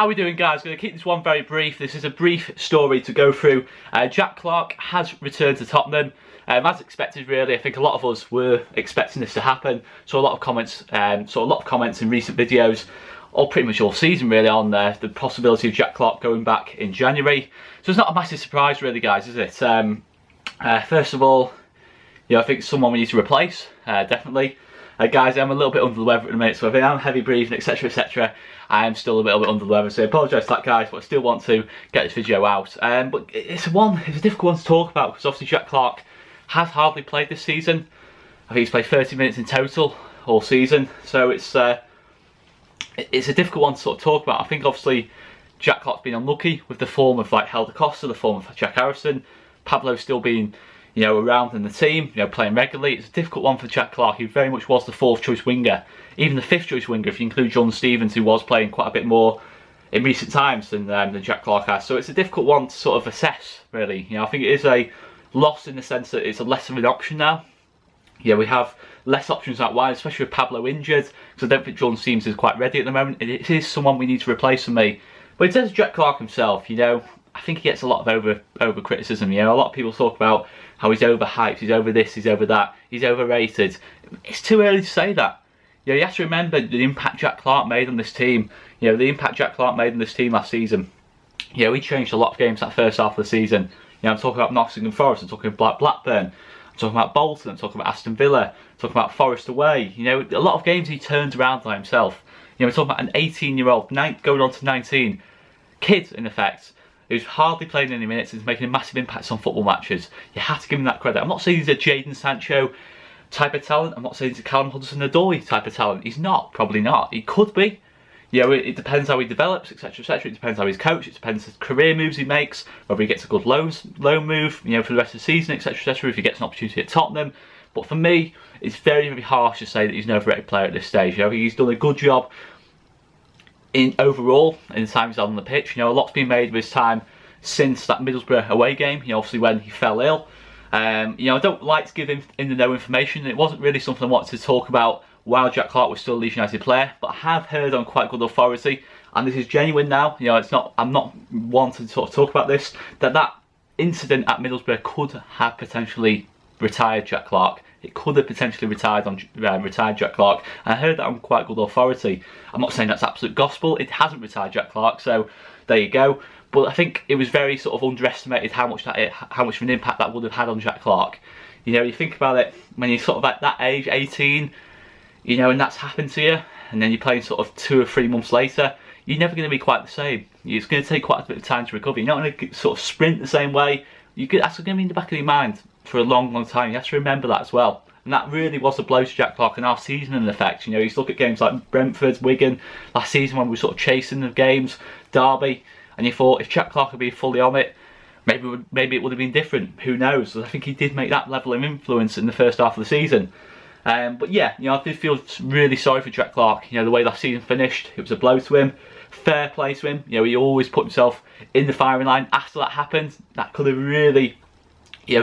How are we doing, guys? Going to keep this one very brief. This is a brief story to go through. Jack Clarke has returned to Tottenham. As expected, really. I think a lot of us were expecting this to happen. Saw a lot of comments in recent videos, or pretty much all season really, on the possibility of Jack Clarke going back in January. So it's not a massive surprise really, guys, is it? First of all, I think it's someone we need to replace, definitely. Guys, I'm a little bit under the weather at the minute, so if I am heavy breathing, etc, etc, I am still a little bit under the weather, so I apologise for that, guys, but I still want to get this video out. But it's a difficult one to talk about, because obviously Jack Clarke has hardly played this season. I think he's played 30 minutes in total all season, so it's a difficult one to sort of talk about. I think obviously Jack Clarke's been unlucky with the form of like Helder Costa, the form of Jack Harrison, Pablo's still being around in the team, playing regularly. It's a difficult one for Jack Clarke. He very much was the 4th choice winger, even the 5th choice winger if you include John Stevens, who was playing quite a bit more in recent times than Jack Clarke has. So it's a difficult one to sort of assess, really. I think it is a loss in the sense that it's a less of an option now. We have less options out wide, especially with Pablo injured, because I don't think John Stevens is quite ready at the moment. It is someone we need to replace for me. But in terms of Jack Clarke himself, I think he gets a lot of over criticism. A lot of people talk about how he's overhyped, he's over this, he's over that, he's overrated. It's too early to say that. You have to remember the impact Jack Clarke made on this team. The impact Jack Clarke made on this team last season. He changed a lot of games that first half of the season. I'm talking about Nottingham Forest, I'm talking about Blackburn, I'm talking about Bolton, I'm talking about Aston Villa, I'm talking about Forest away. A lot of games he turned around by himself. We're talking about an 18-year-old, going on to 19, kid in effect, who's hardly playing any minutes and is making a massive impact on football matches. You have to give him that credit. I'm not saying he's a Jadon Sancho type of talent. I'm not saying he's a Callum Hudson-Odoi type of talent. He's not, probably not. He could be. It depends how he develops, etc, etc. It depends how he's coached. It depends the career moves he makes, whether he gets a good loan move, for the rest of the season, etc, etc. If he gets an opportunity at Tottenham. But for me, it's very, very harsh to say that he's an overrated player at this stage. I think he's done a good job overall in the time he's on the pitch. A lot's been made of his time since that Middlesbrough away game, obviously when he fell ill. I don't like to give him no information. It wasn't really something I wanted to talk about while Jack Clarke was still a Leeds United player, but I have heard on quite good authority, and this is genuine now, I'm not wanting to sort of talk about this, that incident at Middlesbrough could have potentially retired Jack Clarke. It could have potentially retired Jack Clarke, and I heard that on quite good authority. I'm not saying that's absolute gospel. It hasn't retired Jack Clarke, so there you go. But I think it was very sort of underestimated how much of an impact that would have had on Jack Clarke. You think about it when you're sort of at that age, 18, and that's happened to you, and then you're playing sort of 2 or 3 months later. You're never going to be quite the same. It's going to take quite a bit of time to recover. You're not going to sort of sprint the same way. That's going to be in the back of your mind for a long, long time. You have to remember that as well. And that really was a blow to Jack Clarke in our season in effect. You look at games like Brentford, Wigan, last season when we were sort of chasing the games, Derby, and you thought if Jack Clarke had been fully on it, maybe it would have been different. Who knows? I think he did make that level of influence in the first half of the season. But yeah, I did feel really sorry for Jack Clarke. The way last season finished, it was a blow to him. Fair play to him. He always put himself in the firing line. After that happened, that could have really,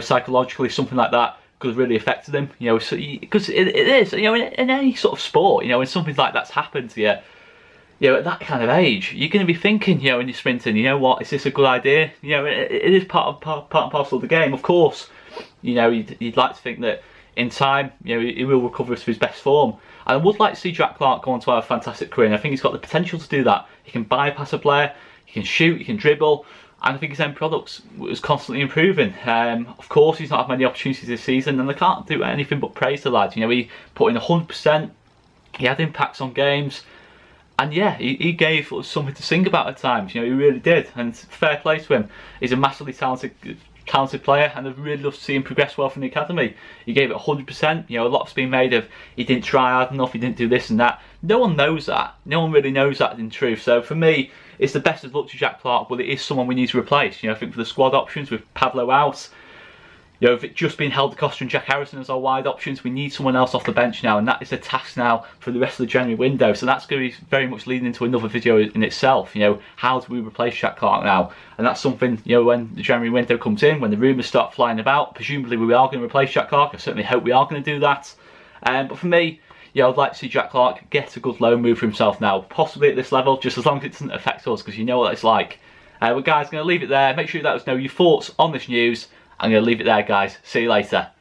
psychologically, something like that could have really affected him. Because it is, in any sort of sport, when something like that's happened to you, at that kind of age, you're going to be thinking, when you're sprinting, what, is this a good idea? It is part and parcel of the game, of course. You'd like to think that in time, he will recover to his best form. And I would like to see Jack Clarke go on to have a fantastic career, and I think he's got the potential to do that. He can bypass a player, he can shoot, he can dribble, and I think his end product was constantly improving. Of course, he's not had many opportunities this season, and I can't do anything but praise the lad. He put in 100%, he had impacts on games, and yeah, he gave us something to sing about at times. He really did, and fair play to him. He's a massively talented player, and I'd really love to see him progress well from the academy. He gave it 100%. A lot's been made of he didn't try hard enough, he didn't do this and that. No one knows that. No one really knows that in truth. So for me, it's the best of luck to Jack Clarke, but it is someone we need to replace. I think for the squad options with Pablo out, if it's just been Helder Costa and Jack Harrison as our wide options, we need someone else off the bench now, and that is a task now for the rest of the January window. So that's going to be very much leading into another video in itself. How do we replace Jack Clarke now? And that's something, when the January window comes in, when the rumours start flying about, presumably we are going to replace Jack Clarke. I certainly hope we are going to do that. But for me, yeah, I'd like to see Jack Clarke get a good loan move for himself now, possibly at this level, just as long as it doesn't affect us, because you know what it's like. But guys, I'm going to leave it there. Make sure you let us know your thoughts on this news. I'm going to leave it there, guys. See you later.